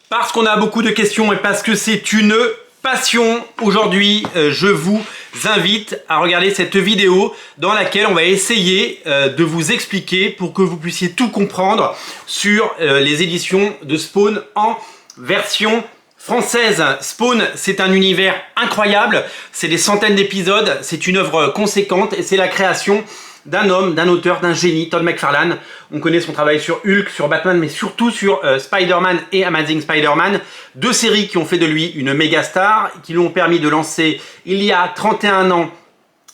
Parce qu'on a beaucoup de questions et parce que c'est une passion, aujourd'hui, je vous invite à regarder cette vidéo dans laquelle on va essayer de vous expliquer pour que vous puissiez tout comprendre sur les éditions de Spawn en version française. Spawn, c'est un univers incroyable, c'est des centaines d'épisodes, c'est une œuvre conséquente et c'est la création d'un homme, d'un auteur, d'un génie, Todd McFarlane. On connaît son travail sur Hulk, sur Batman, mais surtout sur Spider-Man et Amazing Spider-Man. Deux séries qui ont fait de lui une méga star, qui lui ont permis de lancer, il y a 31 ans,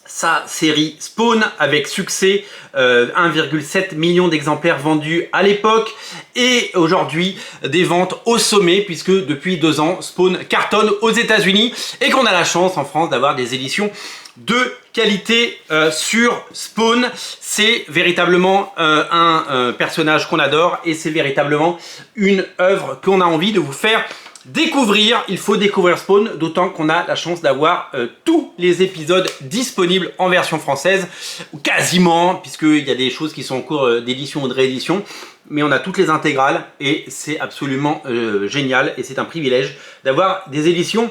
sa série Spawn avec succès, 1,7 million d'exemplaires vendus à l'époque et aujourd'hui des ventes au sommet puisque depuis 2 ans Spawn cartonne aux États-Unis et qu'on a la chance en France d'avoir des éditions de qualité sur Spawn. C'est véritablement un personnage qu'on adore et c'est véritablement une œuvre qu'on a envie de vous faire découvrir. Il faut découvrir Spawn, d'autant qu'on a la chance d'avoir tous les épisodes disponibles en version française, ou quasiment, puisqu'il y a des choses qui sont en cours d'édition ou de réédition, mais on a toutes les intégrales et c'est absolument génial et c'est un privilège d'avoir des éditions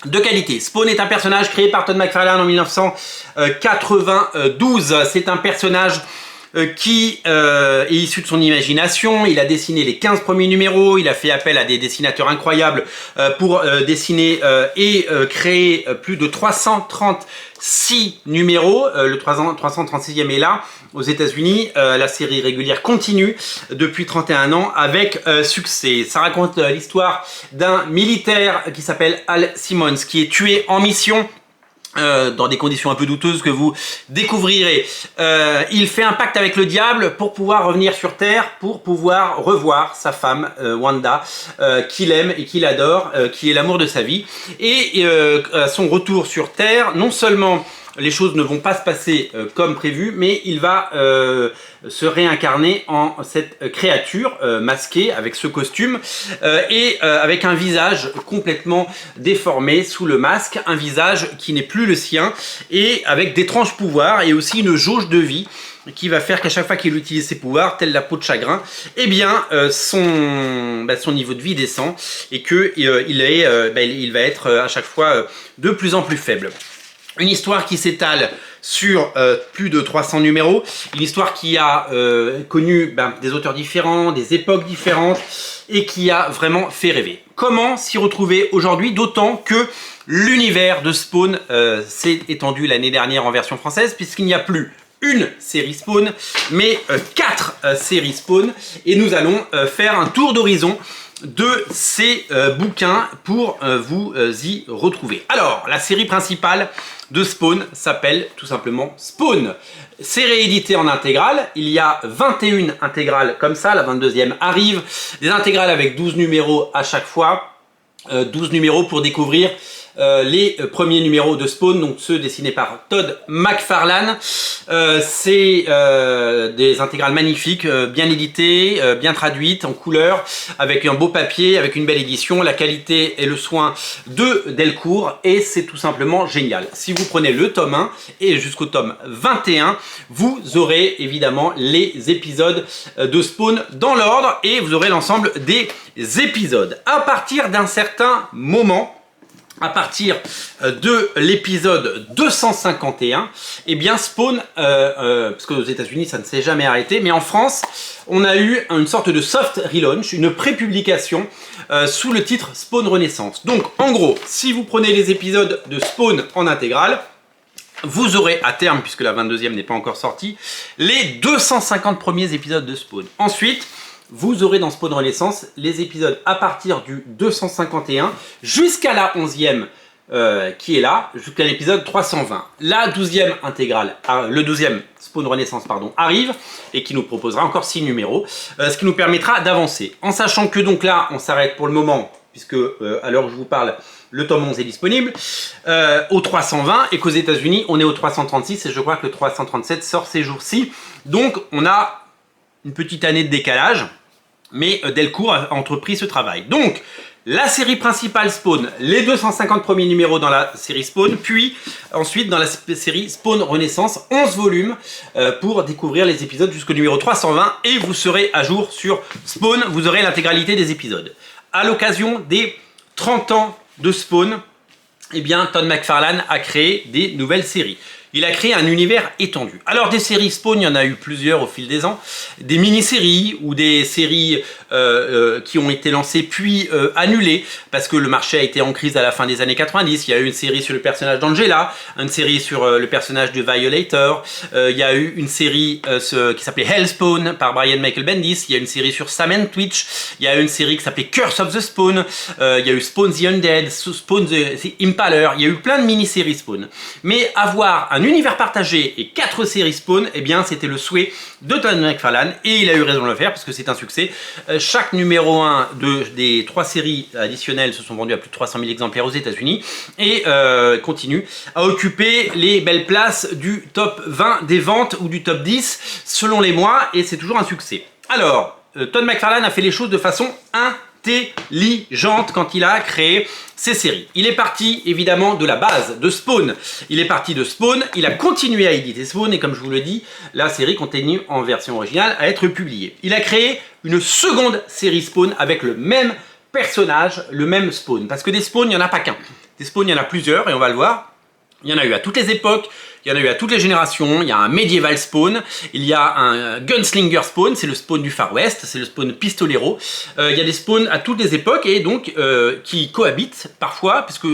de qualité. Spawn est un personnage créé par Todd McFarlane en 1992. C'est un personnage qui est issu de son imagination. Il a dessiné les 15 premiers numéros, il a fait appel à des dessinateurs incroyables pour dessiner et créer plus de 336 numéros. Le 336e est là aux États-Unis. La série régulière continue depuis 31 ans avec succès. Ça raconte l'histoire d'un militaire qui s'appelle Al Simmons qui est tué en mission dans des conditions un peu douteuses que vous découvrirez. Il fait un pacte avec le diable pour pouvoir revenir sur Terre, pour pouvoir revoir sa femme Wanda, qu'il aime et qu'il adore, qui est l'amour de sa vie. Et à son retour sur Terre, non seulement les choses ne vont pas se passer comme prévu, mais il va se réincarner en cette créature masquée avec ce costume et avec un visage complètement déformé sous le masque, un visage qui n'est plus le sien et avec d'étranges pouvoirs et aussi une jauge de vie qui va faire qu'à chaque fois qu'il utilise ses pouvoirs, telle la peau de chagrin, eh bien son niveau de vie descend et que il va être à chaque fois de plus en plus faible. Une histoire qui s'étale sur plus de 300 numéros, une histoire qui a connu des auteurs différents, des époques différentes et qui a vraiment fait rêver. Comment s'y retrouver aujourd'hui, d'autant que l'univers de Spawn s'est étendu l'année dernière en version française puisqu'il n'y a plus une série Spawn, mais 4 séries Spawn et nous allons faire un tour d'horizon de ces bouquins pour vous y retrouver. Alors, la série principale de Spawn s'appelle tout simplement Spawn. C'est réédité en intégrale. Il y a 21 intégrales comme ça, la 22e arrive. Des intégrales avec 12 numéros à chaque fois. 12 numéros pour découvrir les premiers numéros de Spawn, donc ceux dessinés par Todd McFarlane. C'est des intégrales magnifiques, bien éditées, bien traduites en couleur, avec un beau papier, avec une belle édition. La qualité et le soin de Delcourt et c'est tout simplement génial. Si vous prenez le tome 1 et jusqu'au tome 21, vous aurez évidemment les épisodes de Spawn dans l'ordre et vous aurez l'ensemble des épisodes. À partir d'un certain moment, à partir de l'épisode 251, eh bien Spawn, parce qu'aux États-Unis ça ne s'est jamais arrêté, mais en France on a eu une sorte de soft relaunch, une pré-publication sous le titre Spawn Renaissance. Donc en gros, si vous prenez les épisodes de Spawn en intégrale, vous aurez à terme, puisque la 22e n'est pas encore sortie, les 250 premiers épisodes de Spawn. Ensuite, vous aurez dans Spawn Renaissance les épisodes à partir du 251 jusqu'à la 11e qui est là, jusqu'à l'épisode 320. La 12e intégrale, le 12e Spawn Renaissance arrive et qui nous proposera encore 6 numéros, ce qui nous permettra d'avancer. En sachant que donc là, on s'arrête pour le moment, puisque à l'heure où je vous parle, le tome 11 est disponible, au 320 et qu'aux États-Unis, on est au 336 et je crois que le 337 sort ces jours-ci. Donc on a une petite année de décalage, mais Delcourt a entrepris ce travail. Donc, la série principale Spawn, les 250 premiers numéros dans la série Spawn, puis ensuite dans la série Spawn Renaissance, 11 volumes pour découvrir les épisodes jusqu'au numéro 320 et vous serez à jour sur Spawn, vous aurez l'intégralité des épisodes. à l'occasion des 30 ans de Spawn, eh bien, Todd McFarlane a créé des nouvelles séries. Il a créé un univers étendu. Alors des séries Spawn, il y en a eu plusieurs au fil des ans, des mini-séries ou des séries qui ont été lancées puis annulées parce que le marché a été en crise à la fin des années 90. Il y a eu une série sur le personnage d'Angela, une série sur le personnage de Violator, il y a eu une série qui s'appelait Hellspawn par Brian Michael Bendis, il y a une série sur Sam and Twitch, il y a eu une série qui s'appelait Curse of the Spawn, il y a eu Spawn the Undead, Spawn the Impaler, il y a eu plein de mini-séries Spawn. Mais avoir un univers partagé et 4 séries Spawn, eh bien c'était le souhait de Todd McFarlane et il a eu raison de le faire parce que c'est un succès. Chaque numéro 1 des 3 séries additionnelles se sont vendus à plus de 300 000 exemplaires aux États-Unis et continue à occuper les belles places du top 20 des ventes ou du top 10 selon les mois et c'est toujours un succès. Alors, Todd McFarlane a fait les choses de façon intelligente quand il a créé ces séries. Il est parti évidemment de la base de Spawn. Il est parti de Spawn, il a continué à éditer Spawn et comme je vous le dis, la série continue en version originale à être publiée. Il a créé une seconde série Spawn avec le même personnage, le même Spawn. Parce que des Spawn, il n'y en a pas qu'un. Des Spawn, il y en a plusieurs et on va le voir. Il y en a eu à toutes les époques, il y en a eu à toutes les générations, il y a un Medieval Spawn, il y a un Gunslinger Spawn, c'est le Spawn du Far West, c'est le Spawn Pistolero. Il y a des Spawns à toutes les époques et donc qui cohabitent parfois, puisque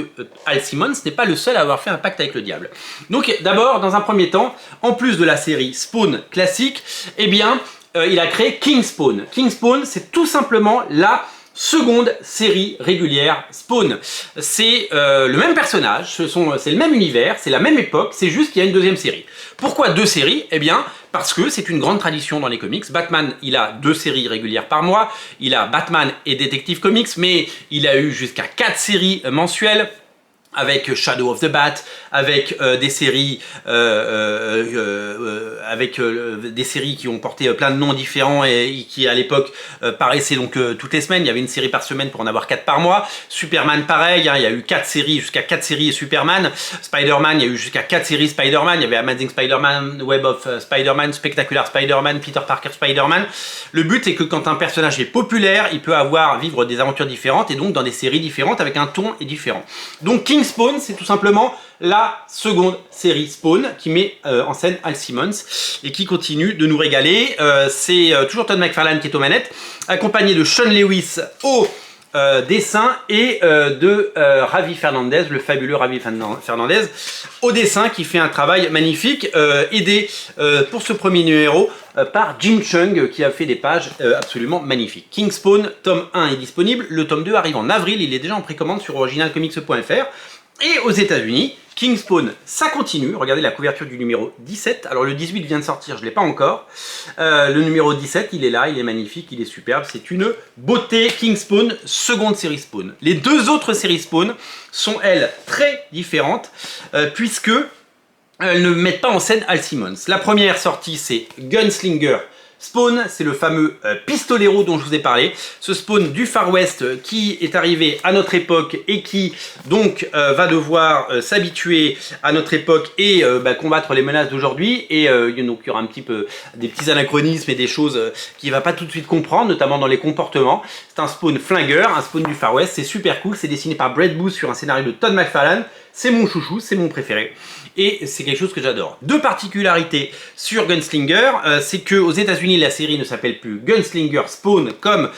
Al Simmons n'est pas le seul à avoir fait un pacte avec le diable. Donc d'abord, dans un premier temps, en plus de la série Spawn classique, eh bien, il a créé King Spawn. King Spawn, c'est tout simplement la seconde série régulière Spawn. C'est le même personnage, c'est le même univers, c'est la même époque, c'est juste qu'il y a une deuxième série. Pourquoi 2 séries? Eh bien, parce que c'est une grande tradition dans les comics. Batman, il a 2 séries régulières par mois, il a Batman et Detective Comics, mais il a eu jusqu'à 4 séries mensuelles, avec Shadow of the Bat, avec des séries des séries qui ont porté plein de noms différents et qui à l'époque paraissaient donc toutes les semaines. Il y avait une série par semaine pour en avoir 4 par mois. Superman pareil, hein, il y a eu 4 séries, jusqu'à 4 séries Superman. Spider-Man, il y a eu jusqu'à 4 séries Spider-Man. Il y avait Amazing Spider-Man, Web of Spider-Man, Spectacular Spider-Man, Peter Parker Spider-Man. Le but est que quand un personnage est populaire, il peut vivre des aventures différentes et donc dans des séries différentes avec un ton différent. Donc King Spawn, c'est tout simplement la seconde série Spawn qui met en scène Al Simmons et qui continue de nous régaler. C'est toujours Todd McFarlane qui est aux manettes, accompagné de Sean Lewis au dessin et de Ravi Fernandez, le fabuleux Ravi Fernandez au dessin qui fait un travail magnifique, aidé pour ce premier numéro par Jim Chung qui a fait des pages absolument magnifiques. King Spawn, tome 1 est disponible, le tome 2 arrive en avril, il est déjà en précommande sur originalcomics.fr. Et aux États-Unis, King Spawn, ça continue. Regardez la couverture du numéro 17. Alors le 18 vient de sortir, je ne l'ai pas encore. Le numéro 17, il est là, il est magnifique, il est superbe. C'est une beauté. King Spawn, seconde série Spawn. Les 2 autres séries Spawn sont, elles, très différentes, puisque elles ne mettent pas en scène Al Simmons. La première sortie, c'est Gunslinger Spawn, c'est le fameux Pistolero dont je vous ai parlé, ce Spawn du Far West qui est arrivé à notre époque et qui donc va devoir s'habituer à notre époque et combattre les menaces d'aujourd'hui et donc il y aura un petit peu des petits anachronismes et des choses qu'il ne va pas tout de suite comprendre, notamment dans les comportements. C'est un Spawn flingueur, un Spawn du Far West, c'est super cool, c'est dessiné par Brett Booth sur un scénario de Todd McFarlane. C'est mon chouchou, c'est mon préféré. Et c'est quelque chose que j'adore. 2 particularités sur Gunslinger, c'est qu'aux États-Unis la série ne s'appelle plus Gunslinger Spawn comme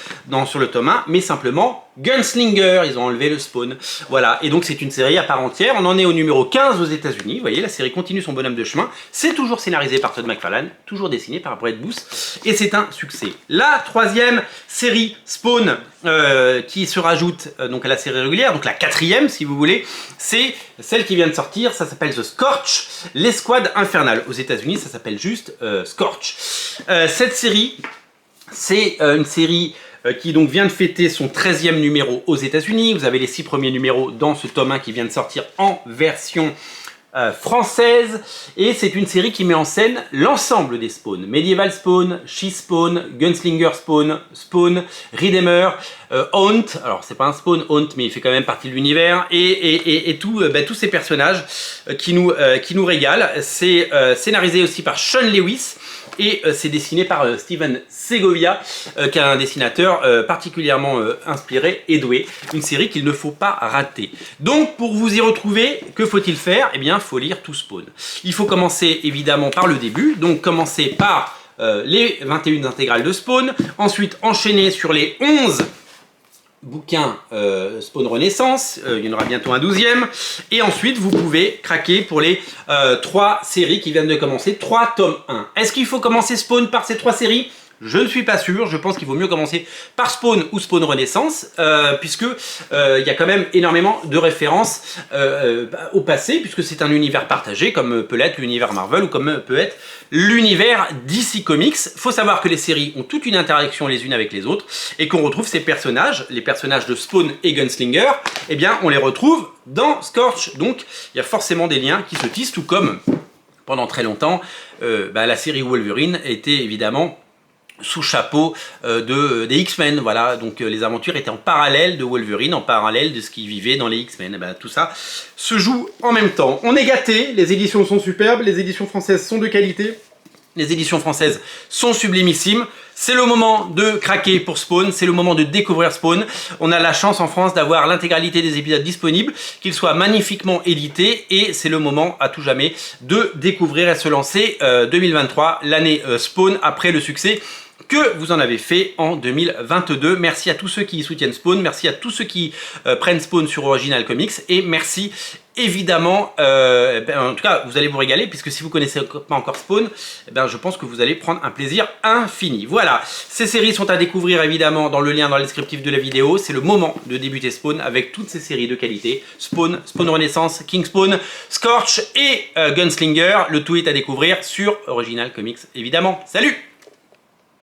sur le tome 1, mais simplement Gunslinger, ils ont enlevé le Spawn. Voilà, et donc c'est une série à part entière. On en est au numéro 15 aux États-Unis. Vous voyez, la série continue son bonhomme de chemin. C'est toujours scénarisé par Todd McFarlane, toujours dessiné par Brett Booth, et c'est un succès. La 3e série Spawn qui se rajoute donc à la série régulière, donc la 4e si vous voulez, c'est celle qui vient de sortir. Ça s'appelle The Scorch, l'escouade infernale. Aux États-Unis, ça s'appelle juste Scorch. Cette série, c'est une série qui donc vient de fêter son 13e numéro aux États-Unis. Vous avez les 6 premiers numéros dans ce tome 1 qui vient de sortir en version française. Et c'est une série qui met en scène l'ensemble des Spawns. Medieval Spawn, She-Spawn, Gunslinger Spawn, Spawn, Redeemer, Haunt. Alors c'est pas un Spawn, Haunt, mais il fait quand même partie de l'univers. Et tous ces personnages qui nous régalent. C'est scénarisé aussi par Sean Lewis. et c'est dessiné par Steven Segovia, qui est un dessinateur particulièrement inspiré et doué. Une série qu'il ne faut pas rater. Donc pour vous y retrouver, que faut-il faire? Eh bien, il faut lire tout Spawn. Il faut commencer évidemment par le début, donc commencer par les 21 intégrales de Spawn, ensuite enchaîner sur les 11 bouquin Spawn Renaissance, il y en aura bientôt un 12e, et ensuite vous pouvez craquer pour les 3 séries qui viennent de commencer, 3 tomes 1. Est-ce qu'il faut commencer Spawn par ces 3 séries? Je ne suis pas sûr, je pense qu'il vaut mieux commencer par Spawn ou Spawn Renaissance, puisque il y a quand même énormément de références au passé, puisque c'est un univers partagé, comme peut l'être l'univers Marvel ou comme peut être l'univers DC Comics. Il faut savoir que les séries ont toute une interaction les unes avec les autres, et qu'on retrouve ces personnages, les personnages de Spawn et Gunslinger, eh bien on les retrouve dans Scorch. Donc il y a forcément des liens qui se tissent, tout comme pendant très longtemps, la série Wolverine était évidemment sous chapeau des X-Men, voilà, donc les aventures étaient en parallèle de Wolverine, en parallèle de ce qui vivait dans les X-Men, tout ça se joue en même temps. On est gâtés, les éditions sont superbes, les éditions françaises sont de qualité, les éditions françaises sont sublimissimes. C'est le moment de craquer pour Spawn, c'est le moment de découvrir Spawn. On a la chance en France d'avoir l'intégralité des épisodes disponibles, qu'ils soient magnifiquement édités, et c'est le moment à tout jamais de découvrir et se lancer 2023, l'année Spawn, après le succès que vous en avez fait en 2022. Merci à tous ceux qui soutiennent Spawn, merci à tous ceux qui prennent Spawn sur Original Comics, et merci évidemment, en tout cas vous allez vous régaler, puisque si vous ne connaissez pas encore Spawn, je pense que vous allez prendre un plaisir infini. Voilà, ces séries sont à découvrir évidemment dans le lien dans le descriptif de la vidéo. C'est le moment de débuter Spawn avec toutes ces séries de qualité: Spawn, Spawn Renaissance, King Spawn, Scorch et Gunslinger. Le tout est à découvrir sur Original Comics évidemment. Salut!